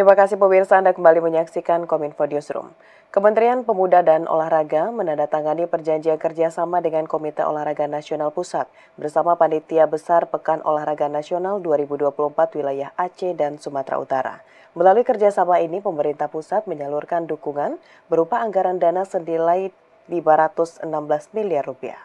Terima kasih pemirsa, Anda kembali menyaksikan Kominfo Newsroom. Kementerian Pemuda dan Olahraga menandatangani perjanjian kerjasama dengan Komite Olahraga Nasional Pusat bersama Panitia Besar Pekan Olahraga Nasional 2024 wilayah Aceh dan Sumatera Utara. Melalui kerjasama ini, pemerintah pusat menyalurkan dukungan berupa anggaran dana senilai 516 miliar rupiah.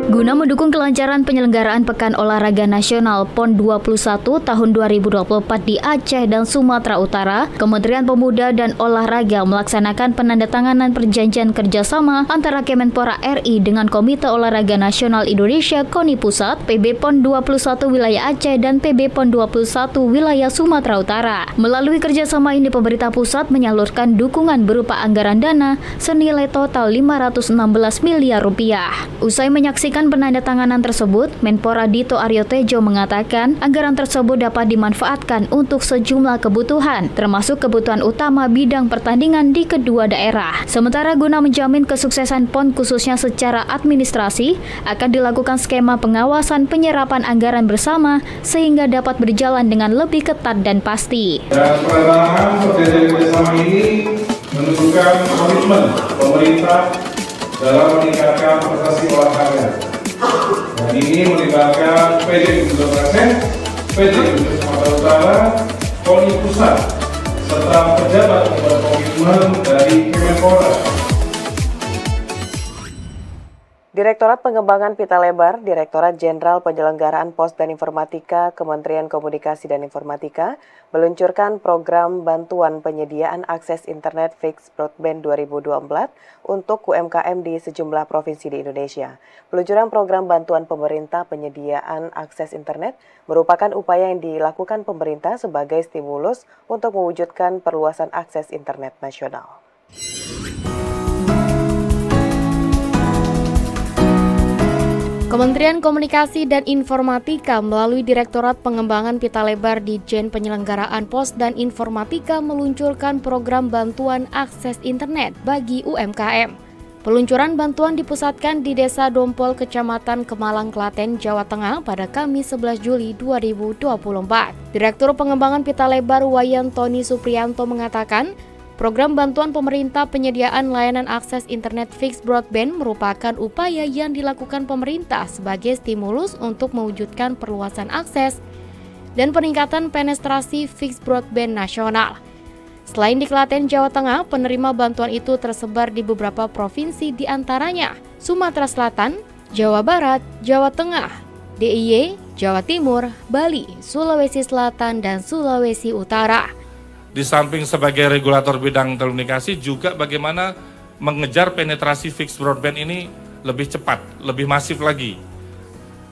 Guna mendukung kelancaran penyelenggaraan Pekan Olahraga Nasional PON 21 tahun 2024 di Aceh dan Sumatera Utara, Kementerian Pemuda dan Olahraga melaksanakan penandatanganan perjanjian kerjasama antara Kemenpora RI dengan Komite Olahraga Nasional Indonesia KONI Pusat, PB PON 21 wilayah Aceh dan PB PON 21 wilayah Sumatera Utara. Melalui kerjasama ini, pemerintah pusat menyalurkan dukungan berupa anggaran dana senilai total 516 miliar rupiah. Usai menyaksikan penandatanganan tersebut, Menpora Dito Aryo Tejo mengatakan anggaran tersebut dapat dimanfaatkan untuk sejumlah kebutuhan, termasuk kebutuhan utama bidang pertandingan di kedua daerah. Sementara guna menjamin kesuksesan PON khususnya secara administrasi, akan dilakukan skema pengawasan penyerapan anggaran bersama sehingga dapat berjalan dengan lebih ketat dan pasti. Dan penandatanganan perjanjian kerjasama ini menunjukkan komitmen pemerintah dalam meningkatkan prestasi olahraga. Dan ini melibatkan PD Gubernur Aceh, PD Gubernur Sumatera Utara, KONI Pusat, serta pejabat yang berkomitmen dari Kemenpora. Direktorat Pengembangan Pita Lebar, Direktorat Jenderal Penyelenggaraan Pos dan Informatika, Kementerian Komunikasi dan Informatika, meluncurkan program bantuan penyediaan akses internet fixed broadband 2024 untuk UMKM di sejumlah provinsi di Indonesia. Peluncuran program bantuan pemerintah penyediaan akses internet merupakan upaya yang dilakukan pemerintah sebagai stimulus untuk mewujudkan perluasan akses internet nasional. Kementerian Komunikasi dan Informatika melalui Direktorat Pengembangan Pita Lebar Ditjen Penyelenggaraan Pos dan Informatika meluncurkan program bantuan akses internet bagi UMKM. Peluncuran bantuan dipusatkan di Desa Dompol, Kecamatan Kemalang, Klaten, Jawa Tengah pada Kamis 11 Juli 2024. Direktur Pengembangan Pita Lebar Wayan Tony Supriyanto mengatakan, program bantuan pemerintah penyediaan layanan akses internet fixed broadband merupakan upaya yang dilakukan pemerintah sebagai stimulus untuk mewujudkan perluasan akses dan peningkatan penetrasi fixed broadband nasional. Selain di Klaten, Jawa Tengah, penerima bantuan itu tersebar di beberapa provinsi diantaranya Sumatera Selatan, Jawa Barat, Jawa Tengah, DIY, Jawa Timur, Bali, Sulawesi Selatan, dan Sulawesi Utara. Di samping sebagai regulator bidang telekomunikasi, juga bagaimana mengejar penetrasi fixed broadband ini lebih cepat, lebih masif lagi.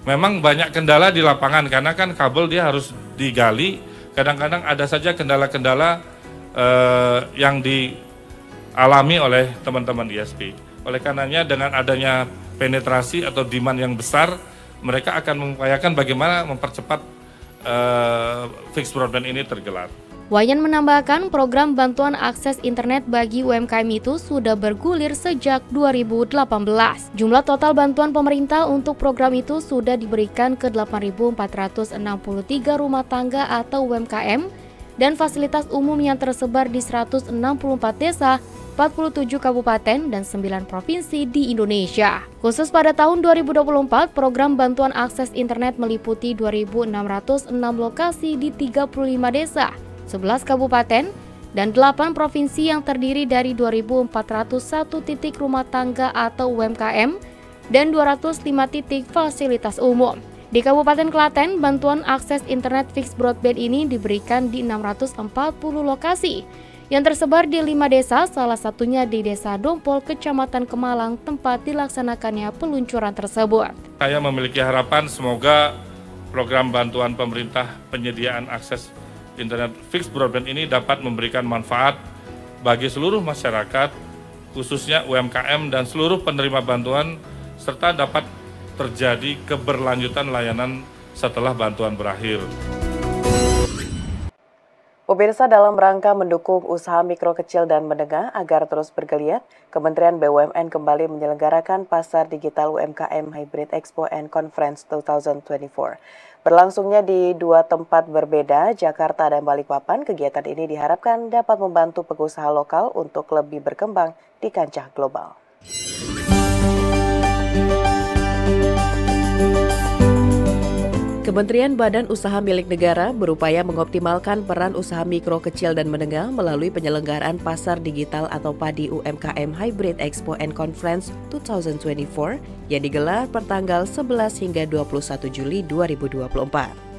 Memang banyak kendala di lapangan, karena kan kabel dia harus digali, kadang-kadang ada saja kendala-kendala yang dialami oleh teman-teman ISP. Oleh karenanya dengan adanya penetrasi atau demand yang besar, mereka akan mengupayakan bagaimana mempercepat fixed broadband ini tergelar. Wayan menambahkan program bantuan akses internet bagi UMKM itu sudah bergulir sejak 2018. Jumlah total bantuan pemerintah untuk program itu sudah diberikan ke 8.463 rumah tangga atau UMKM dan fasilitas umum yang tersebar di 164 desa, 47 kabupaten, dan 9 provinsi di Indonesia. Khusus pada tahun 2024, program bantuan akses internet meliputi 2.606 lokasi di 35 desa, 11 kabupaten, dan 8 provinsi yang terdiri dari 2.401 titik rumah tangga atau UMKM dan 205 titik fasilitas umum. Di Kabupaten Klaten, bantuan akses internet fixed broadband ini diberikan di 640 lokasi yang tersebar di 5 desa, salah satunya di Desa Dompol, Kecamatan Kemalang, tempat dilaksanakannya peluncuran tersebut. Saya memiliki harapan semoga program bantuan pemerintah penyediaan akses internet fixed broadband ini dapat memberikan manfaat bagi seluruh masyarakat, khususnya UMKM dan seluruh penerima bantuan, serta dapat terjadi keberlanjutan layanan setelah bantuan berakhir. Pemirsa, dalam rangka mendukung usaha mikro kecil dan menengah agar terus bergeliat, Kementerian BUMN kembali menyelenggarakan Pasar Digital UMKM Hybrid Expo and Conference 2024. Berlangsungnya di dua tempat berbeda, Jakarta dan Balikpapan, kegiatan ini diharapkan dapat membantu pengusaha lokal untuk lebih berkembang di kancah global. Kementerian Badan Usaha Milik Negara berupaya mengoptimalkan peran usaha mikro kecil dan menengah melalui penyelenggaraan Pasar Digital atau PADI UMKM Hybrid Expo and Conference 2024 yang digelar pertanggal 11 hingga 21 Juli 2024.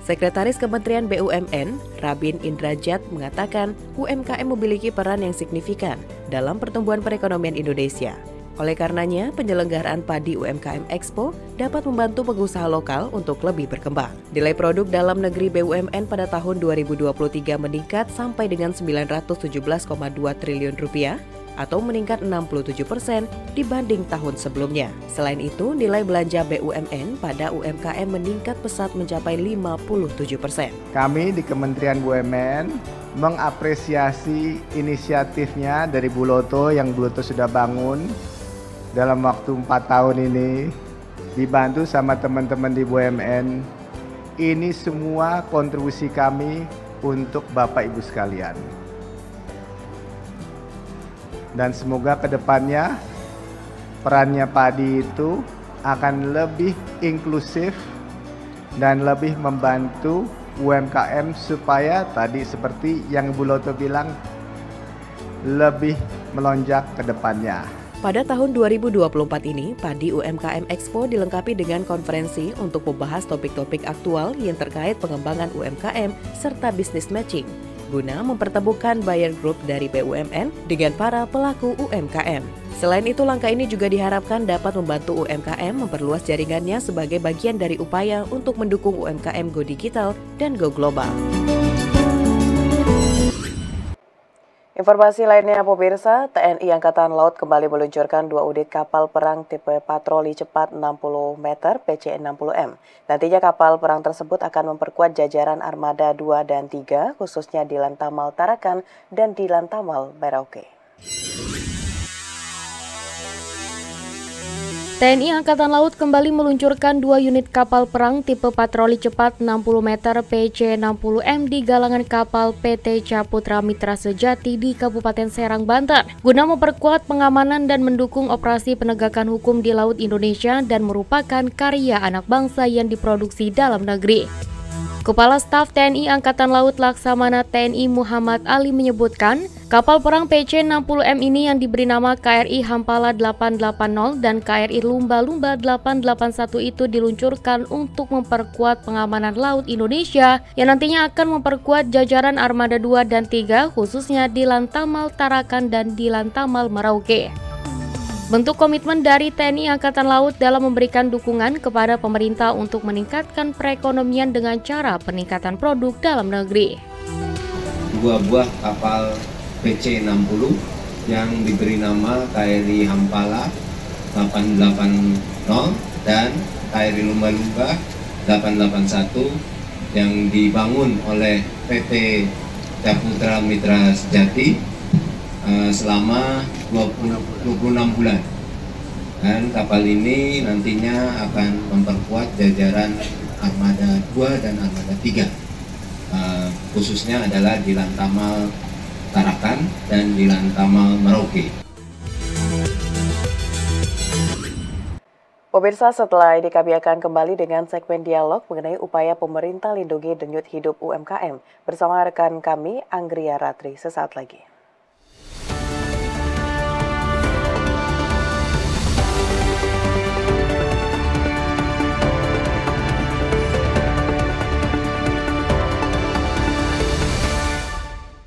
Sekretaris Kementerian BUMN, Rabin Indrajat, mengatakan UMKM memiliki peran yang signifikan dalam pertumbuhan perekonomian Indonesia. Oleh karenanya, penyelenggaraan PADI UMKM Expo dapat membantu pengusaha lokal untuk lebih berkembang. Nilai produk dalam negeri BUMN pada tahun 2023 meningkat sampai dengan 917,2 triliun rupiah atau meningkat 67% dibanding tahun sebelumnya. Selain itu, nilai belanja BUMN pada UMKM meningkat pesat mencapai 57%. Kami di Kementerian BUMN mengapresiasi inisiatifnya dari Bu Loto yang Bu Loto sudah bangun dalam waktu 4 tahun ini, dibantu sama teman-teman di BUMN. Ini semua kontribusi kami untuk Bapak Ibu sekalian. Dan semoga ke depannya perannya PADI itu akan lebih inklusif dan lebih membantu UMKM supaya tadi seperti yang Bu Loto bilang, lebih melonjak ke depannya. Pada tahun 2024 ini, PADI UMKM Expo dilengkapi dengan konferensi untuk membahas topik-topik aktual yang terkait pengembangan UMKM serta bisnis matching, guna mempertemukan buyer group dari BUMN dengan para pelaku UMKM. Selain itu, langkah ini juga diharapkan dapat membantu UMKM memperluas jaringannya sebagai bagian dari upaya untuk mendukung UMKM go digital dan go global. Informasi lainnya, pemirsa, TNI Angkatan Laut kembali meluncurkan 2 unit kapal perang tipe patroli cepat 60 meter PC-60M. Nantinya kapal perang tersebut akan memperkuat jajaran Armada 2 dan 3, khususnya di Lantamal Tarakan dan di Lantamal Merauke. TNI Angkatan Laut kembali meluncurkan 2 unit kapal perang tipe patroli cepat 60 meter PC-60M di galangan kapal PT Caputra Mitra Sejati di Kabupaten Serang, Banten, guna memperkuat pengamanan dan mendukung operasi penegakan hukum di Laut Indonesia dan merupakan karya anak bangsa yang diproduksi dalam negeri. Kepala Staf TNI Angkatan Laut Laksamana TNI Muhammad Ali menyebutkan, kapal perang PC-60M ini yang diberi nama KRI Hampala 880 dan KRI Lumba-Lumba 881 itu diluncurkan untuk memperkuat pengamanan laut Indonesia yang nantinya akan memperkuat jajaran Armada 2 dan 3 khususnya di Lantamal Tarakan dan di Lantamal Merauke. Bentuk komitmen dari TNI Angkatan Laut dalam memberikan dukungan kepada pemerintah untuk meningkatkan perekonomian dengan cara peningkatan produk dalam negeri. 2 buah kapal PC-60 yang diberi nama KRI Hampala 880 dan KRI Lumba-Lumba 881 yang dibangun oleh PT Caputra Mitra Sejati selama 26 bulan, dan kapal ini nantinya akan memperkuat jajaran Armada 2 dan Armada 3, khususnya adalah di Lantamal Tarakan dan di Lantamal Merauke. Pemirsa, setelah ini kami akan kembali dengan segmen dialog mengenai upaya pemerintah lindungi denyut hidup UMKM bersama rekan kami Anggria Ratri sesaat lagi.